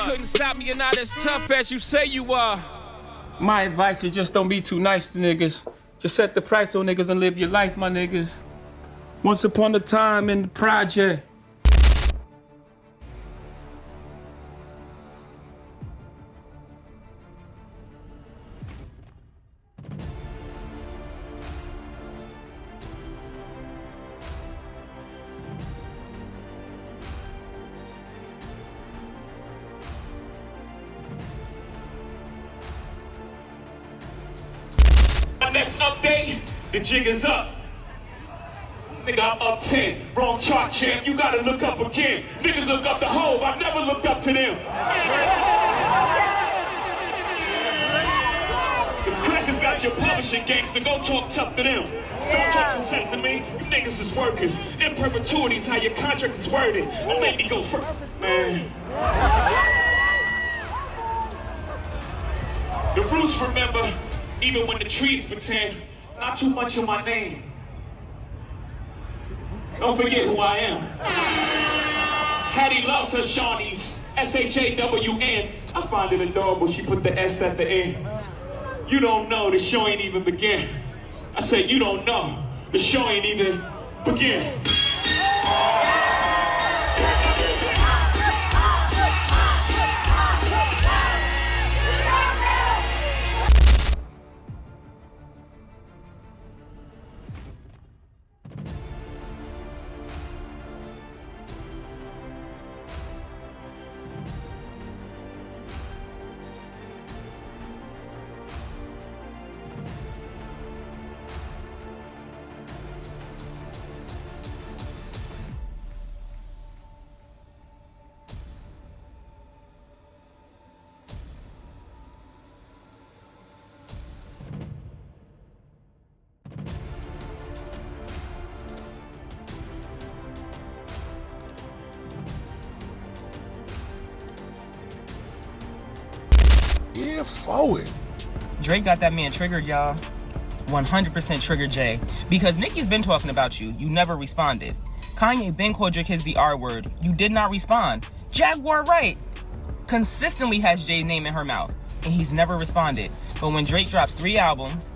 couldn't stop me, you're not as tough as you say you are. My advice is just don't be too nice to niggas. Just set the price on niggas and live your life, my niggas. Once upon a time in the project. Next update, the jig is up. Nigga, I'm up 10. Wrong chart, champ. You gotta look up again. Niggas look up to Hove. I never looked up to them. The crackers got your publishing gangster. Go talk tough to them. Don't talk success to me. You niggas is workers. In perpetuity is how your contract is worded. A lady goes first. Man. The roots remember. Even when the trees pretend, not too much of my name. Don't forget who I am. Hattie loves her Shawnees, S-H-A-W-N. I find it adorable she put the S at the end. You don't know, the show ain't even begin. I said you don't know, the show ain't even begin. Yeah, forward. Drake got that man triggered, y'all. 100% triggered Jay. Because Nicki's been talking about you. You never responded. Kanye been called your kids the R word. You did not respond. Jaguar Wright consistently has Jay's name in her mouth. And he's never responded. But when Drake drops 3 albums,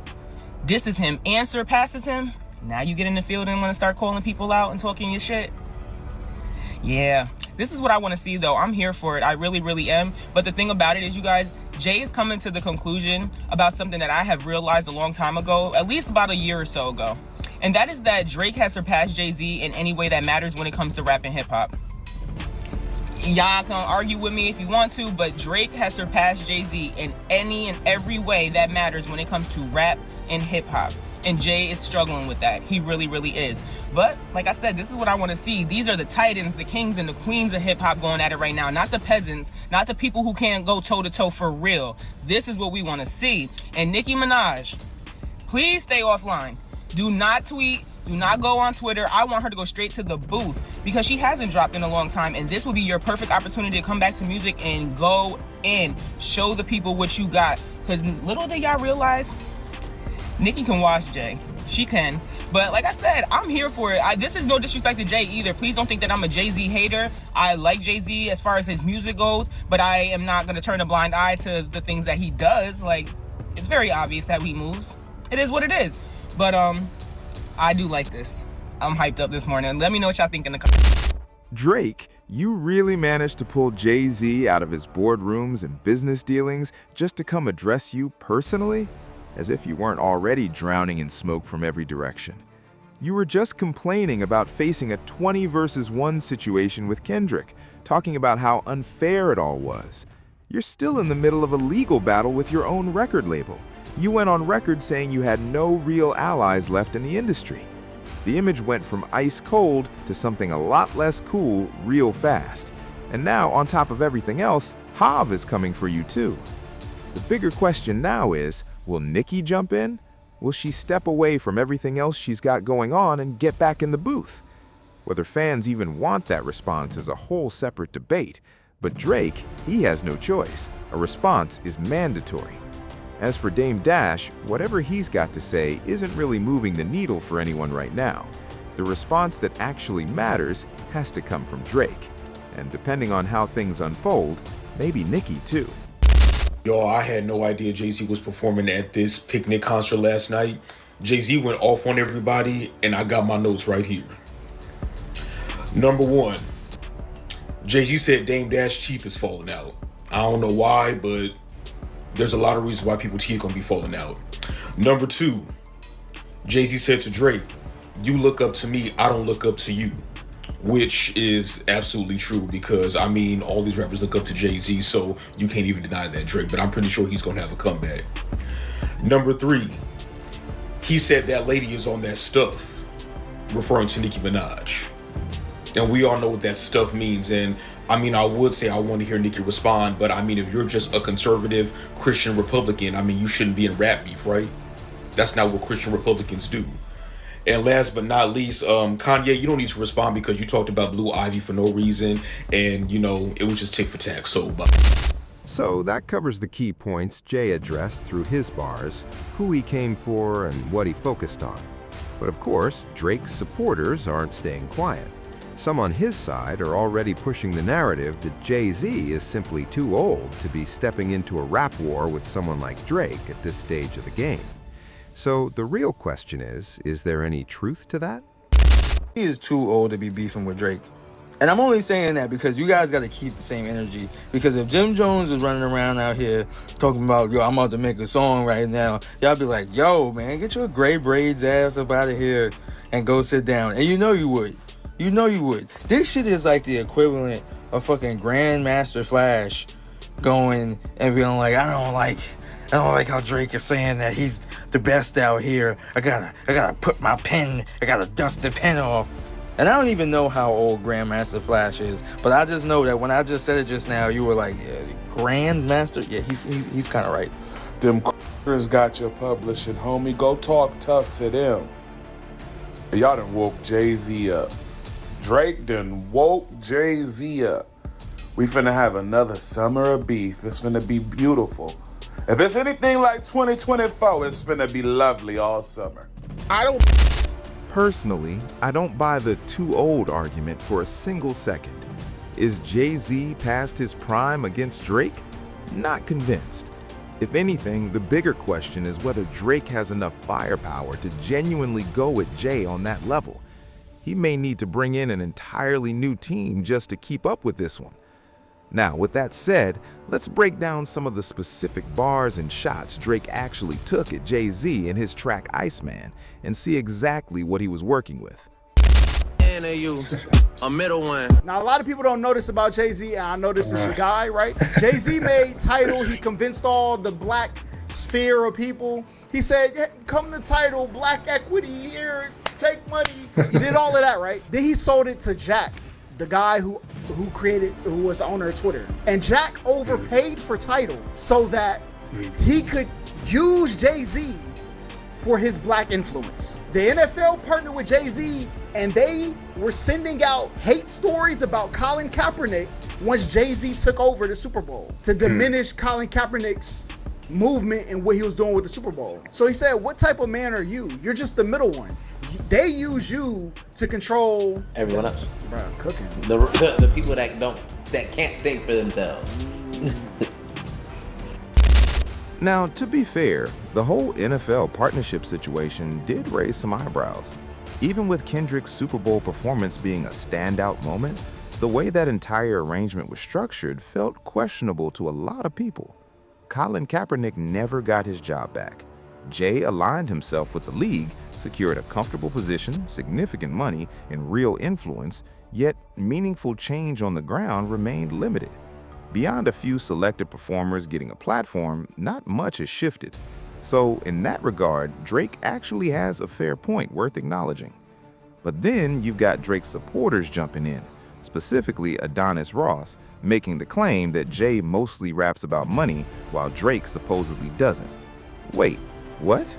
disses him and surpasses him, now you get in the field and want to start calling people out and talking your shit. Yeah, this is what I want to see though. I'm here for it. I really, really am. But the thing about it is, you guys, Jay is coming to the conclusion about something that I have realized a long time ago, at least about a year or so ago. And that is that Drake has surpassed Jay-Z in any way that matters when it comes to rap and hip hop. Y'all can argue with me if you want to, but Drake has surpassed Jay-Z in any and every way that matters when it comes to rap and hip hop. And Jay is struggling with that. He really, really is. But like I said, this is what I want to see. These are the titans, the kings, and the queens of hip hop going at it right now. Not the peasants, not the people who can't go toe to toe for real. This is what we want to see. And Nicki Minaj, please stay offline. Do not tweet. Do not go on Twitter. I want her to go straight to the booth because she hasn't dropped in a long time. And this would be your perfect opportunity to come back to music and go in. Show the people what you got. Because little did y'all realize, Nicki can wash Jay. She can. But like I said, I'm here for it. This is no disrespect to Jay either. Please don't think that I'm a Jay-Z hater. I like Jay-Z as far as his music goes, but I am not going to turn a blind eye to the things that he does. Like, it's very obvious that he moves. It is what it is. But I do like this. I'm hyped up this morning. Let me know what y'all think in the comments. Drake, you really managed to pull Jay-Z out of his boardrooms and business dealings just to come address you personally? As if you weren't already drowning in smoke from every direction. You were just complaining about facing a 20 versus 1 situation with Kendrick, talking about how unfair it all was. You're still in the middle of a legal battle with your own record label. You went on record saying you had no real allies left in the industry. The image went from ice cold to something a lot less cool real fast. And now, on top of everything else, Hav is coming for you too. The bigger question now is, will Nicki jump in? Will she step away from everything else she's got going on and get back in the booth? Whether fans even want that response is a whole separate debate, but Drake, he has no choice. A response is mandatory. As for Dame Dash, whatever he's got to say isn't really moving the needle for anyone right now. The response that actually matters has to come from Drake. And depending on how things unfold, maybe Nicki too. Y'all, I had no idea Jay-Z was performing at this picnic concert last night. Jay-Z went off on everybody, and I got my notes right here. Number one, Jay-Z said Dame Dash teeth is falling out. I don't know why, but there's a lot of reasons why people's teeth gonna be falling out. Number two, Jay-Z said to Drake, you look up to me, I don't look up to you. Which is absolutely true because, I mean, all these rappers look up to Jay-Z, so you can't even deny that, Drake, but I'm pretty sure he's gonna have a comeback. Number three, he said that lady is on that stuff, referring to Nicki Minaj. And we all know what that stuff means, and I mean, I would say I want to hear Nicki respond, but I mean, if you're just a conservative Christian Republican, I mean, you shouldn't be in rap beef, right? That's not what Christian Republicans do. And last but not least, Kanye, you don't need to respond because you talked about Blue Ivy for no reason, and you know, it was just tick for tack, so bye. So that covers the key points Jay addressed through his bars, who he came for and what he focused on. But of course, Drake's supporters aren't staying quiet. Some on his side are already pushing the narrative that Jay-Z is simply too old to be stepping into a rap war with someone like Drake at this stage of the game. So the real question is there any truth to that? He is too old to be beefing with Drake. And I'm only saying that because you guys got to keep the same energy. Because if Jim Jones is running around out here talking about, yo, I'm about to make a song right now, y'all be like, yo, man, get your gray braids ass up out of here and go sit down. And you know you would. You know you would. This shit is like the equivalent of fucking Grandmaster Flash going and being like, I don't like how Drake is saying that he's the best out here. I gotta put my pen, I gotta dust the pen off. And I don't even know how old Grandmaster Flash is, but I just know that when I just said it just now, you were like, yeah, Grandmaster? Yeah, he's kind of right. Them ***ers got your publishing, homie. Go talk tough to them. Y'all done woke Jay-Z up. Drake done woke Jay-Z up. We finna have another summer of beef. It's finna be beautiful. If it's anything like 2024, it's finna be lovely all summer. Personally, I don't buy the too old argument for a single second. Is Jay-Z past his prime against Drake? Not convinced. If anything, the bigger question is whether Drake has enough firepower to genuinely go at Jay on that level. He may need to bring in an entirely new team just to keep up with this one. Now, with that said, let's break down some of the specific bars and shots Drake actually took at Jay-Z in his track Iceman and see exactly what he was working with. A middle one. Now, a lot of people don't know this about Jay-Z, and I know this is your guy, right? Jay-Z made Tidal. He convinced all the black sphere of people. He said, hey, come to Tidal, black equity here, take money. He did all of that, right? Then he sold it to Jack, the guy who was the owner of Twitter. And Jack overpaid for Tidal so that he could use Jay-Z for his black influence. The NFL partnered with Jay-Z, and they were sending out hate stories about Colin Kaepernick once Jay-Z took over the Super Bowl to diminish Colin Kaepernick's movement and what he was doing with the Super Bowl. So he said, what type of man are you? You're just the middle one. They use you to control Everyone else. Bro, cooking. The people that can't think for themselves. Now, to be fair, the whole NFL partnership situation did raise some eyebrows. Even with Kendrick's Super Bowl performance being a standout moment, the way that entire arrangement was structured felt questionable to a lot of people. Colin Kaepernick never got his job back. Jay aligned himself with the league, secured a comfortable position, significant money, and real influence, yet meaningful change on the ground remained limited. Beyond a few selected performers getting a platform, not much has shifted. So in that regard, Drake actually has a fair point worth acknowledging. But then you've got Drake's supporters jumping in, specifically Adonis Ross, making the claim that Jay mostly raps about money while Drake supposedly doesn't. Wait, what?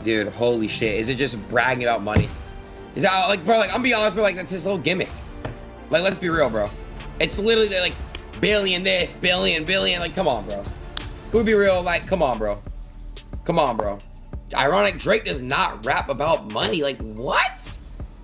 Dude, holy shit. Is it just bragging about money? Is that like, bro, like, I'm be honest, bro, like, that's his little gimmick. Like, let's be real, bro. It's literally like billion this, billion, like, come on, bro. Can we be real? Like, come on, bro. Come on, bro. Ironic, Drake does not rap about money. Like, what?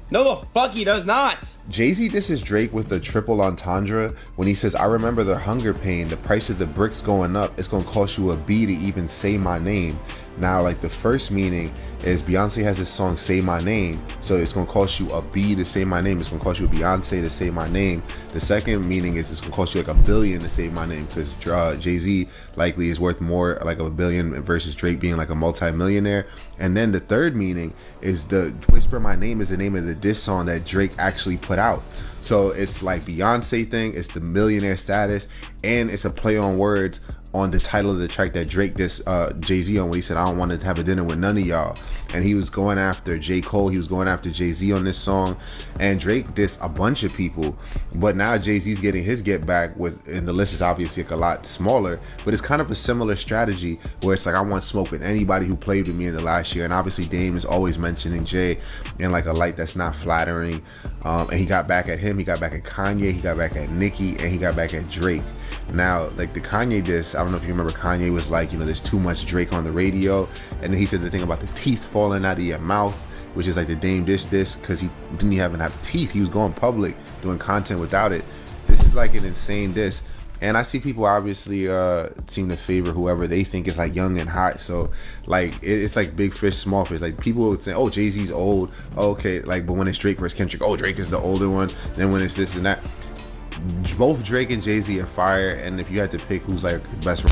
No, the fuck he does not. Jay-Z disses Drake with a triple entendre when he says, I remember the hunger pain, the price of the bricks going up, it's gonna cost you a B to even say my name. Now, like, the first meaning is Beyonce has this song, Say My Name, so it's gonna cost you a B to say my name, it's gonna cost you a Beyonce to say my name. The second meaning is it's gonna cost you like $1 billion to say my name, because Jay-Z likely is worth more, like $1 billion, versus Drake being like a multi-millionaire. And then the third meaning is the Whisper My Name is the name of the diss song that Drake actually put out. So it's like Beyonce thing, it's the millionaire status, and it's a play on words on the title of the track that Drake dissed Jay-Z on, when he said, I don't want to have a dinner with none of y'all. And he was going after J. Cole, he was going after Jay-Z on this song, and Drake dissed a bunch of people. But now Jay-Z's getting his get back with, and the list is obviously like a lot smaller, but it's kind of a similar strategy where it's like, I want smoke with anybody who played with me in the last year. And obviously Dame is always mentioning Jay in like a light that's not flattering. And he got back at him, he got back at Kanye, he got back at Nicki, and he got back at Drake. Now, like the Kanye diss, I don't know if you remember, Kanye was like, you know, there's too much Drake on the radio, and then he said the thing about the teeth falling out of your mouth, which is like the Dame diss because he didn't even have teeth. He was going public doing content without it. This is like an insane diss, and I see people obviously seem to favor whoever they think is like young and hot. So like it's like big fish, small fish. Like people would say, oh, Jay-Z's old, okay, like, but when it's Drake versus Kendrick, oh, Drake is the older one. Then when it's this and that, both Drake and Jay-Z are fire, and if you had to pick who's like the best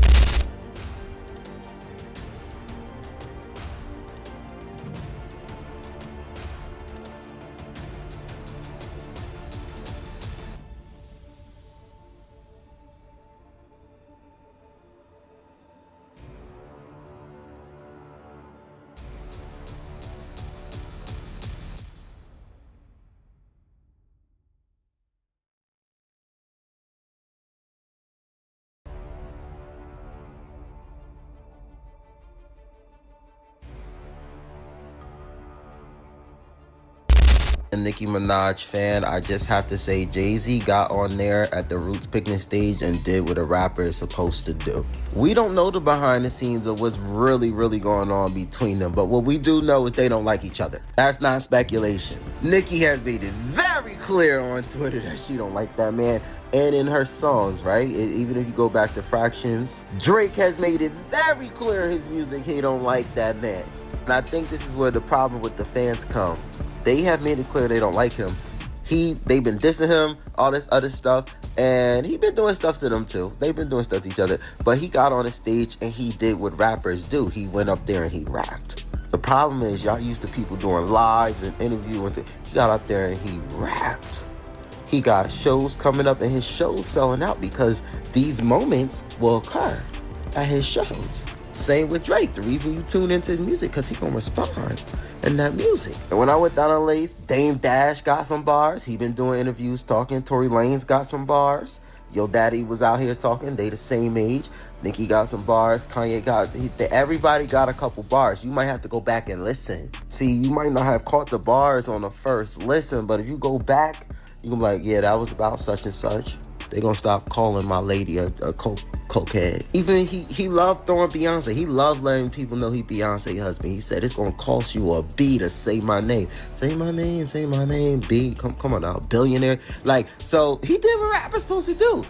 a Nicki Minaj fan, I just have to say Jay-Z got on there at the Roots picnic stage and did what a rapper is supposed to do. We don't know the behind the scenes of what's really going on between them, but what we do know is they don't like each other. That's not speculation. Nicki has made it very clear on Twitter that she don't like that man, and in her songs, right? Even if you go back to Fractions, Drake has made it very clear in his music he don't like that man. And I think this is where the problem with the fans come. They have made it clear they don't like him. They've been dissing him, all this other stuff, and he been doing stuff to them too. They've been doing stuff to each other, but he got on the stage and he did what rappers do. He went up there and he rapped. The problem is y'all used to people doing lives and interviews. He got up there and he rapped. He got shows coming up and his shows selling out because these moments will occur at his shows. Same with Drake. The reason you tune into his music because he gonna respond in that music. And when I went down on Lace, Dame Dash got some bars. He been doing interviews talking. Tory Lanez got some bars. Yo Daddy was out here talking. They the same age. Nicki got some bars. Kanye got, everybody got a couple bars. You might have to go back and listen. See, you might not have caught the bars on the first listen, but if you go back, you can be like, yeah, that was about such and such. They gonna stop calling my lady a cokehead. Even he loved throwing Beyonce. He loved letting people know he Beyonce husband. He said, it's gonna cost you a B to say my name. Say my name, B. Come on now, billionaire. Like, so he did what rappers supposed to do.